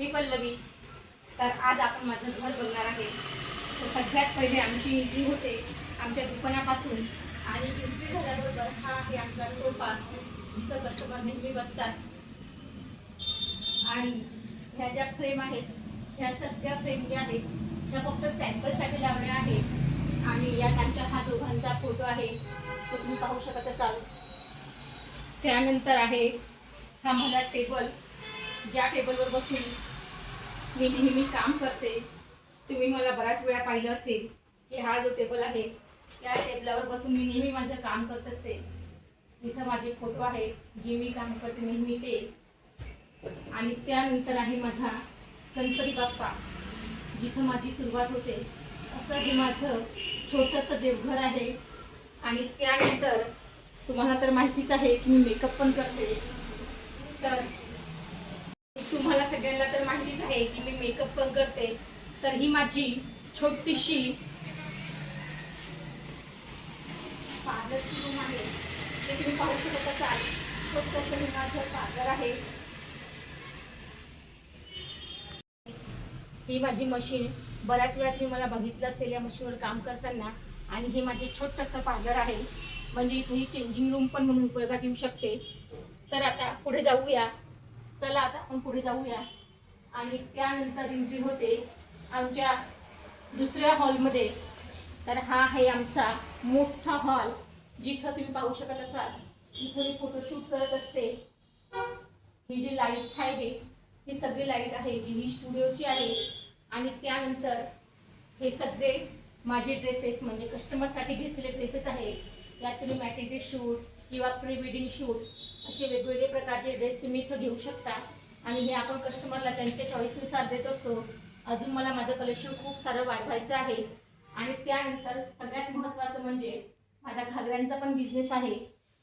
मी पल्लवी. तर आज आपण माझं घर बघणार आहे. तर सगळ्यात पहिले आमची एंट्री होते आमच्या दुकानापासून आणि एंट्री झाल्याबरोबर हा आहे आमचा सोफा, जिथं कस्टमर नेहमी बसतात. आणि ह्या ज्या फ्रेम आहेत, ह्या सगळ्या फ्रेम ज्या आहेत ह्या फक्त सॅम्पलसाठी लावल्या आहेत. आणि यात आमच्या हा दोघांचा फोटो आहे, तो तुम्ही पाहू शकत असाल. त्यानंतर आहे हा माझा टेबल, ज्या टेबलवर बसून मी नेहमी काम करते. तुम्ही मला बऱ्याच वेळा पाहिलं असेल की हा जो टेबल आहे या टेबलावर बसून मी नेहमी माझं काम करत असते. इथं माझे फोटो आहे, जे मी काम करते नेहमी ते. आणि त्यानंतर आहे माझा गणपती बाप्पा, जिथं माझी सुरुवात होते. असं हे माझं छोटंसं देवघर आहे. आणि त्यानंतर तुम्हाला तर माहितीच आहे की मी मेकअप पण करते. तर तुम्हाला सगळ्यांना तर माहितीच आहे की मी मेकअप पण करते. तर ही माझी छोटीशी पार्लरची रूम आहे, ते तुम्ही पाहू शकत असाल. छोटंसं हे माझं पार्लर आहे. ही माझी मशीन, बऱ्याच वेळा तुम्ही मला बघितलं असेल या मशीनवर काम करताना. आणि हे माझे छोटंसं पार्लर आहे, म्हणजे इथे ही चेंजिंग रूम पण म्हणून उपयोगात येऊ शकते. तर आता पुढे जाऊया, चला आता आपण पुढे जाऊया. आणि त्यानंतर एंट्री होते आमच्या दुसऱ्या हॉलमध्ये. तर हा आहे आमचा मोठा हॉल, जिथं तुम्ही पाहू शकत असाल. इथं मी फोटोशूट करत असते. ही जी लाईट्स आहे ही सगळी लाईट आहे जी ही स्टुडिओची आहे. आणि त्यानंतर हे सगळे माझे ड्रेसेस, म्हणजे कस्टमरसाठी घेतलेले ड्रेसेस आहेत. यात तुम्ही मॅटर्निटी शूट किंवा प्री वेडिंग शूट असे वेगवेगळे प्रकारचे ड्रेस तुम्ही इथं घेऊ शकता. आणि हे आपण कस्टमरला त्यांच्या चॉईसनुसार देत असतो. अजून मला माझं कलेक्शन खूप सारं वाढवायचं आहे. आणि त्यानंतर सगळ्यात महत्त्वाचं म्हणजे माझा घागऱ्यांचा पण बिझनेस आहे.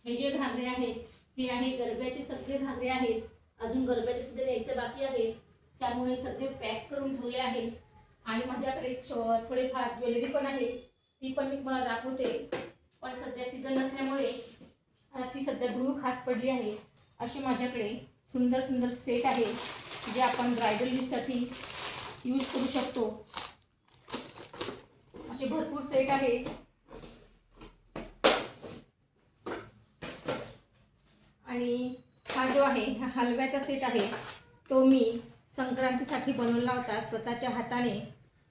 हे जे घागरे आहेत हे आहे गरब्याचे सगळे घागरे आहेत. अजून गरब्याचे सीझन यायचं बाकी आहे, त्यामुळे सगळे पॅक करून ठेवले आहे. आणि माझ्याकडे थोडेफार ज्वेलरी पण आहे, ती पण मी तुम्हाला दाखवते. पण सध्या सीझन नसल्यामुळे ती सध्या धूळ खात पडली आहे. असे माझ्याकडे सुंदर सुंदर सेट आहे, जे आपण ब्रायडल यूजसाठी यूज करू शकतो. असे भरपूर सेट आहे. आणि हा जो आहे हा हलव्याचा सेट आहे, तो मी संक्रांतीसाठी बनवला होता स्वतःच्या हाताने.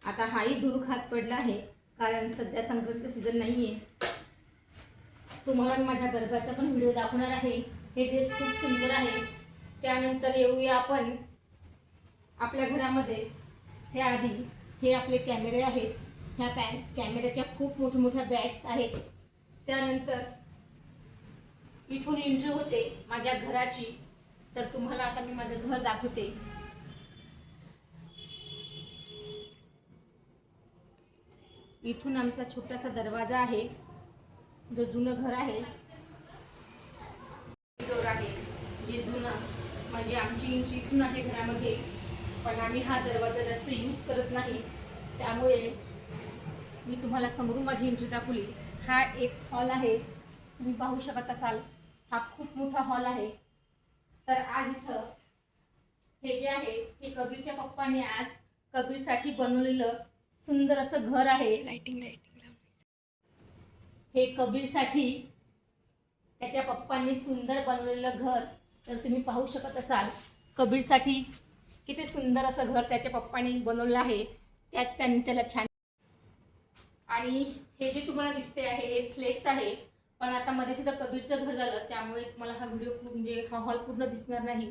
आता हाही धूळ खात पडला आहे, कारण सध्या संक्रांती सीझन नाही आहे. तुम्हाला माझ्या गरब्याचा पण व्हिडिओ दाखवणार आहे. हे ड्रेस खूप सुंदर आहे. त्यानंतर येऊया आपण आपल्या घरामध्ये. त्याआधी हे आपले कॅमेरे आहेत. ह्या कॅमेऱ्याच्या खूप मोठ्या बॅग्स आहेत. त्यानंतर इथून एंट्री होते माझ्या घराची. तर तुम्हाला आता मी माझं घर दाखवते. इथून आमचा छोटासा दरवाजा आहे, जो जुनं घर आहे. डोर आहे जे जुनं, म्हणजे आमची एंट्री इथून आहे घरामध्ये. पण आम्ही हा दरवाजा जास्त यूज करत नाही, त्यामुळे मी तुम्हाला समोरून माझी एंट्री दाखवली. हा एक हॉल आहे, तुम्ही पाहू शकत असाल. हा खूप मोठा हॉल आहे. तर आज इथं हे जे आहे हे कबीरच्या पप्पाने आज कबीरसाठी बनवलेलं सुंदर असं घर आहे. लाइटिंग हे कबीरसाठी त्याच्या पप्पांनी सुंदर बनवलेलं घर. तर तुम्ही पाहू शकत असाल कबीरसाठी किती सुंदर असं घर त्याच्या पप्पांनी बनवलं आहे. त्यात त्यांनी त्याला छान. आणि हे जे तुम्हाला दिसते आहे हे फ्लेक्स आहे, पण आता मध्ये सुद्धा कबीरचं घर झालं, त्यामुळे तुम्हाला हा व्हिडिओ म्हणजे हा हॉल पूर्ण दिसणार नाही.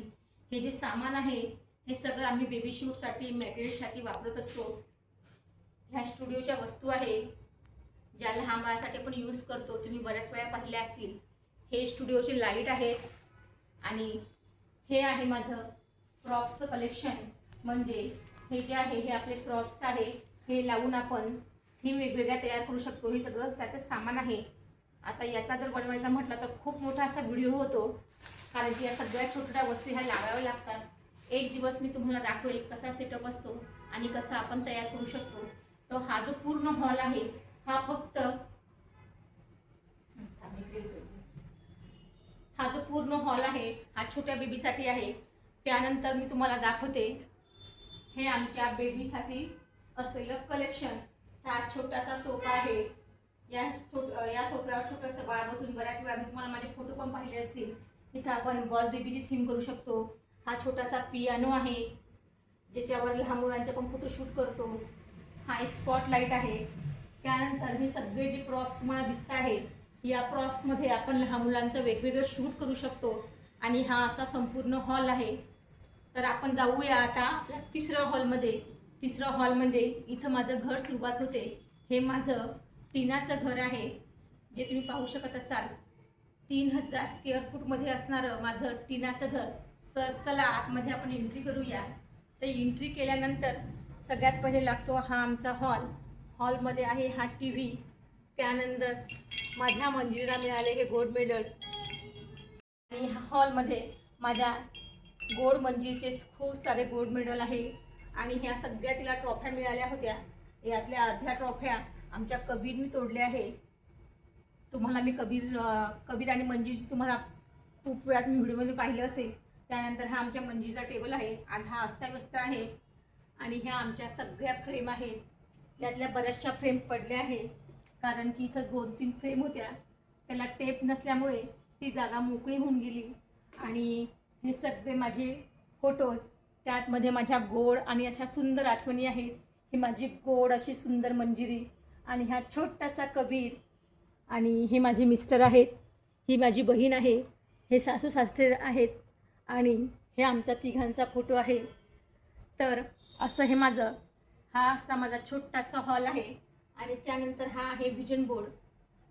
हे जे सामान आहे हे सगळं आम्ही बेबी शूटसाठी मॅटेरियलसाठी वापरत असतो. ह्या स्टुडिओच्या वस्तू आहे ज्या लहान बाळासाठी आपण यूज करतो, तुम्ही बऱ्याच वेळा पाहिल्या असतील. हे स्टुडिओचे लाईट आहेत. आणि हे आहे माझं प्रॉप्सचं कलेक्शन, म्हणजे हे जे आहे हे आपले प्रॉप्स आहे. हे लावून आपण थीम वेगवेगळ्या तयार करू शकतो. हे सगळं त्याचं सामान आहे. आता याचा जर बनवायचा म्हटलं तर खूप मोठा असा व्हिडिओ होतो, कारण की या सगळ्या छोट्या वस्तू ह्या लावाव्या लागतात. एक दिवस मी तुम्हाला दाखवेल कसा सेटअप असतो आणि कसा आपण तयार करू शकतो. तो हा जो पूर्ण हॉल आहे हा फक्त हा जो पूर्ण हॉल आहे हा छोट्या बेबीसाठी आहे. त्यानंतर मी तुम्हाला दाखवते हे आमच्या बेबीसाठी असलेलं कलेक्शन. हा छोटासा सोफा आहे. या सोफ्यावर छोटंसं बाळ बसून बऱ्याच वेळा मी तुम्हाला माझे फोटो पण पाहिले असतील. इथं आपण बॉस बेबीची थीम करू शकतो. हा छोटासा पियानो आहे ज्याच्यावर लहान मुलांचे पण फोटोशूट करतो. हा एक स्पॉटलाईट आहे. त्यानंतर हे सगळे जे प्रॉप्स तुम्हाला दिसत आहे या प्रॉप्समध्ये आपण लहान मुलांचं वेगवेगळं शूट करू शकतो. आणि हा असा संपूर्ण हॉल आहे. तर आपण जाऊया आता आपल्या तिसऱ्या हॉलमध्ये. तिसरं हॉल म्हणजे इथं माझं घर सुरुवात होते. हे माझं टिनाचं घर आहे जे तुम्ही पाहू शकत असाल. 3000 स्क्वेअर फूटमध्ये असणारं माझं टिनाचं घर. तर चला आतमध्ये आपण एंट्री करूया. तर एंट्री केल्यानंतर सगळ्यात पहिले लागतो हा आमचा हॉल. हॉलमध्ये आहे हा टी व्ही. त्यानंतर माझ्या मंजिरीला मिळाले हे गोल्ड मेडल. आणि ह्या हॉलमध्ये माझ्या गोल्ड मंजिरीचे खूप सारे गोल्ड मेडल आहे. आणि ह्या सगळ्या तिला ट्रॉफ्या मिळाल्या होत्या. यातल्या अर्ध्या ट्रॉफ्या आमच्या कबीरनी तोडल्या आहे. तुम्हाला मी कबीर आणि मंजिरीची तुम्हाला खूप वेळा तुम्ही व्हिडिओमध्ये पाहिलं असेल. त्यानंतर हा आमच्या मंजिरीचा टेबल आहे. आज हा अस्ताव्यस्त आहे. आणि ह्या आमच्या सगळ्या फ्रेम आहेत. यातल्या बऱ्याचशा फ्रेम पडल्या आहेत कारण की इथं 2-3 फ्रेम होत्या. त्याला टेप नसल्यामुळे ती जागा मोकळी होऊन गेली. आणि हे सगळे माझे फोटो त्यातमध्ये माझ्या गोड आणि अशा सुंदर आठवणी आहेत. ही माझी गोड अशी सुंदर मंजिरी आणि हा छोटासा कबीर. आणि हे माझे मिस्टर आहेत. ही माझी बहीण आहे. हे सासू सासरे आहेत. आणि हे आमचा तिघांचा फोटो आहे. तर असं हे असा माझा छोटासा हॉल आहे. आणि त्यानंतर हा आहे व्हिजन बोर्ड.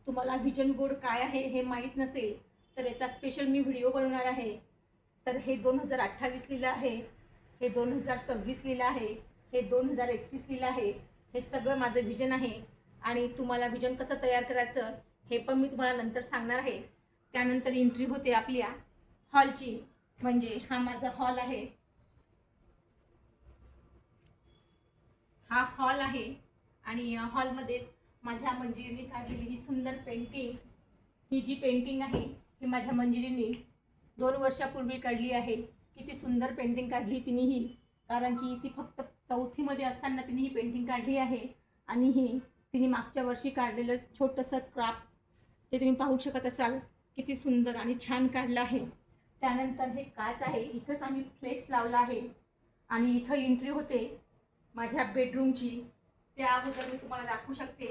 तुम्हाला व्हिजन बोर्ड काय आहे हे माहीत नसेल तर याचा स्पेशल मी व्हिडिओ बनवणार आहे. तर हे 2028 लिहिलं आहे, हे 2026 लिहिलं आहे, हे 2031 लिहिलं आहे. हे सगळं माझं व्हिजन आहे. आणि तुम्हाला व्हिजन कसं तयार करायचं हे पण मी तुम्हाला नंतर सांगणार आहे. त्यानंतर एंट्री होते आपल्या हॉलची. म्हणजे हा माझा हॉल आहे. हा हॉल आहे. आणि हॉलमध्येच माझ्या मंजिरीने काढलेली ही सुंदर पेंटिंग. ही जी पेंटिंग आहे ही माझ्या मंजिरीने 2 वर्षापूर्वी काढली आहे. किती सुंदर पेंटिंग काढली तिने ही. कारण की ती फक्त 4थीमध्ये असताना तिने ही पेंटिंग काढली आहे. आणि ही तिने मागच्या वर्षी काढलेलं छोटंसं क्राफ्ट ते तुम्ही पाहू शकत असाल. किती सुंदर आणि छान काढलं आहे. त्यानंतर हे काच आहे. इथंच आम्ही फ्लेक्स लावला आहे. आणि इथं एंट्री होते माझ्या बेडरूमची. त्या अगोदर मी तुम्हाला दाखवू शकते.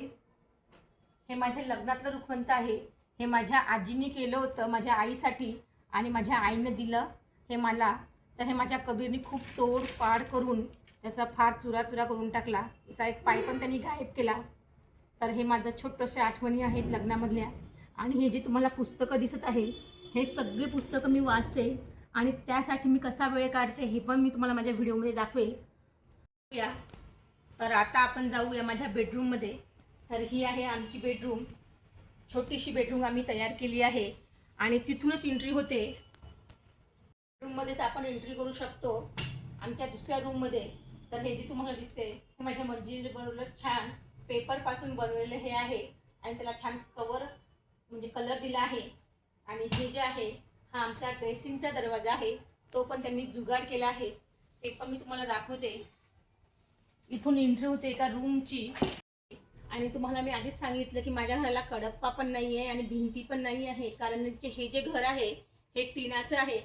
हे माझ्या लग्नातलं रुखवंत आहे. हे माझ्या आजीने केलं होतं माझ्या आईसाठी आणि माझ्या आईनं दिलं हे मला. तर हे माझ्या कबीरने खूप तोडपाड करून त्याचा फार चुराचुरा करून टाकला. असा एक पाय पण त्यांनी गायब केला. तर हे माझं छोटंशा आठवणी आहेत लग्नामधल्या. आणि हे जे तुम्हाला पुस्तकं दिसत आहे हे सगळे पुस्तकं मी वाचते. आणि त्यासाठी मी कसा वेळ काढते हे पण मी तुम्हाला माझ्या व्हिडिओमध्ये दाखवेल. तर आता आपण जाऊया माझ्या बेडरूममध्ये. तर ही आहे आमची बेडरूम. छोटीशी बेडरूम आम्ही तयार केली आहे. आणि तिथूनच एंट्री होते. रूममध्येच आपण एंट्री करू शकतो आमच्या दुसऱ्या रूममध्ये. तर हे जे तुम्हाला दिसते हे माझ्या मंजिरीने बनवलं छान पेपरपासून बनवलेलं हे आहे. आणि त्याला छान कवर म्हणजे कलर दिला आहे. आणि हे जे आहे हा आमचा ड्रेसिंगचा दरवाजा आहे. तो पण त्यांनी जुगाड केला आहे. ते पण मी तुम्हाला दाखवते. इथून एंट्री होते एका रूमची. आणि तुम्हाला मी आधीच सांगितलं की माझ्या घराला कडप्पा पण नाही आहे आणि भिंती पण नाही आहे. कारण हे जे घर आहे हे टिनाचं आहे.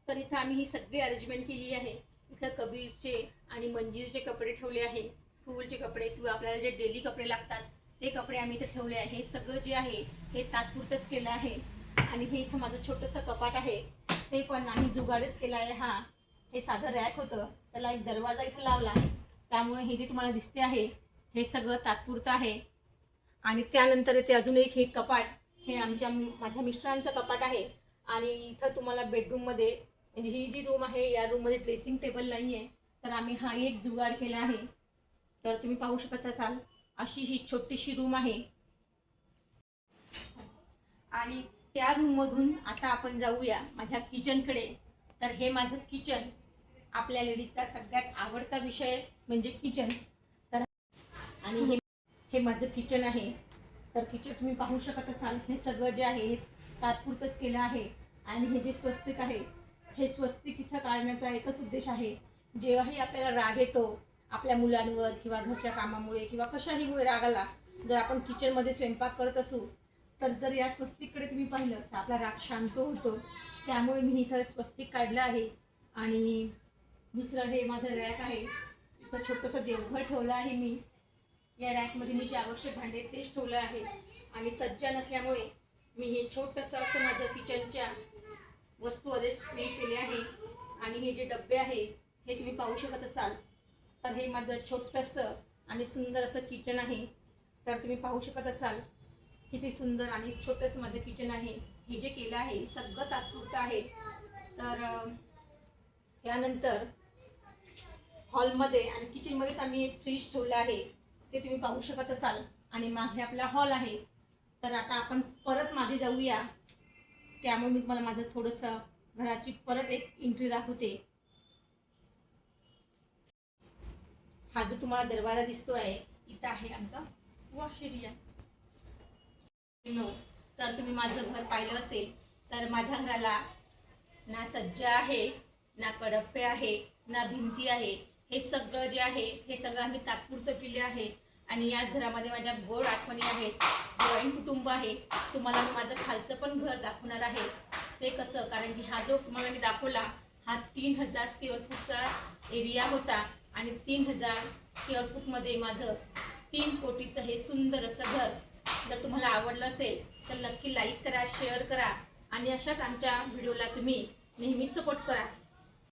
तर इथं आम्ही ही सगळी अरेंजमेंट केली आहे. इथं कबीरचे आणि मंजिरीचे कपडे ठेवले आहे. स्कूलचे कपडे किंवा आपल्याला जे डेली कपडे लागतात ते कपडे आम्ही इथं ठेवले आहे. हे सगळं जे आहे हे तात्पुरतंच केलं आहे. आणि हे इथं माझं छोटंसं कपाट आहे. ते पण आम्ही जुगाडच केलं आहे. हे साधं रॅक होतं त्याला एक दरवाजा इथं लावला. त्यामुळे हे जे तुम्हाला दिसते आहे हे सगळं तात्पुरतं आहे. आणि त्यानंतर ते अजून एक हे कपाट हे माझ्या मिस्टरांचं कपाट आहे. आणि इथं तुम्हाला बेडरूममध्ये म्हणजे ही जी रूम आहे या रूममध्ये ड्रेसिंग टेबल नाही आहे. तर आम्ही हा एक जुगाड केला आहे. तर तुम्ही पाहू शकत असाल अशी ही छोटीशी रूम आहे. आणि त्या रूममधून आता आपण जाऊया माझ्या किचनकडे. तर हे माझं किचन. आपल्या लेडीजचा सगळ्यात आवडता विषय म्हणजे किचन. तर आणि हे माझं किचन आहे. तर किचन तुम्ही पाहू शकत असाल हे सगळं जे आहे हे तात्पुरतंच केलं आहे. आणि हे जे स्वस्तिक आहे हे स्वस्तिक इथं काढण्याचा एकच उद्देश आहे जेव्हाही आपल्याला राग येतो आपल्या मुलांवर किंवा घरच्या कामामुळे किंवा कशाहीमुळे राग आला, जर आपण किचनमध्ये स्वयंपाक करत असू तर जर या स्वस्तिककडे तुम्ही पाहिलं तर आपला राग शांत होतो. त्यामुळे मी इथं स्वस्तिक काढलं आहे. आणि दुसरं हे माझं रॅक आहे, इथं छोटंसं देवघर ठेवलं आहे मी. या रॅकमध्ये मी जे आवश्यक भांडे तेच ठेवलं आहे. आणि सज्जा नसल्यामुळे मी हे छोटंसं असं माझं किचनच्या वस्तू अरेंजमेंट केले आहे. आणि हे जे डबे आहे हे तुम्ही पाहू शकत असाल, तर हे माझं छोटंसं आणि सुंदर असं किचन आहे. तर तुम्ही पाहू शकत असाल किती सुंदर आणि छोटंसं माझं किचन आहे. हे जे केलं आहे सगळं तात्पुरतं आहे. तर त्यानंतर हॉलमध्ये आणि किचनमध्येच आम्ही फ्रीज ठेवलं आहे, ते तुम्ही पाहू शकत असाल. आणि मागे आपला हॉल आहे. तर आता आपण परत मागे जाऊया. त्यामुळे मी तुम्हाला माझं थोडंसं घराची परत एक एंट्री दाखवते. हा जो तुम्हाला दरवाजा दिसतो आहे, इथं आहे आमचा वॉश एरिया. तर तुम्ही माझं घर पाहिलं असेल तर माझ्या घराला ना सज्जा आहे, ना कडप्पे आहे, ना भिंती आहे. हे सगळं जे आहे हे सगळं आम्ही तात्पुरतं केले आहे. आणि याच घरामध्ये माझ्या गोड आठवणी आहेत. जॉईंट कुटुंब आहे. तुम्हाला मी माझं खालचं पण घर दाखवणार आहे. ते कसं, कारण की हा जो तुम्हाला मी दाखवला हा 3000 स्क्वेअर फूटचा एरिया होता. आणि 3000 स्क्वेअर फूटमध्ये माझं 3 कोटीचं हे सुंदर असं घर. जर तुम्हाला आवडलं असेल तर नक्की लाईक करा, शेअर करा आणि अशाच आमच्या व्हिडिओला तुम्ही नेहमी सपोर्ट करा.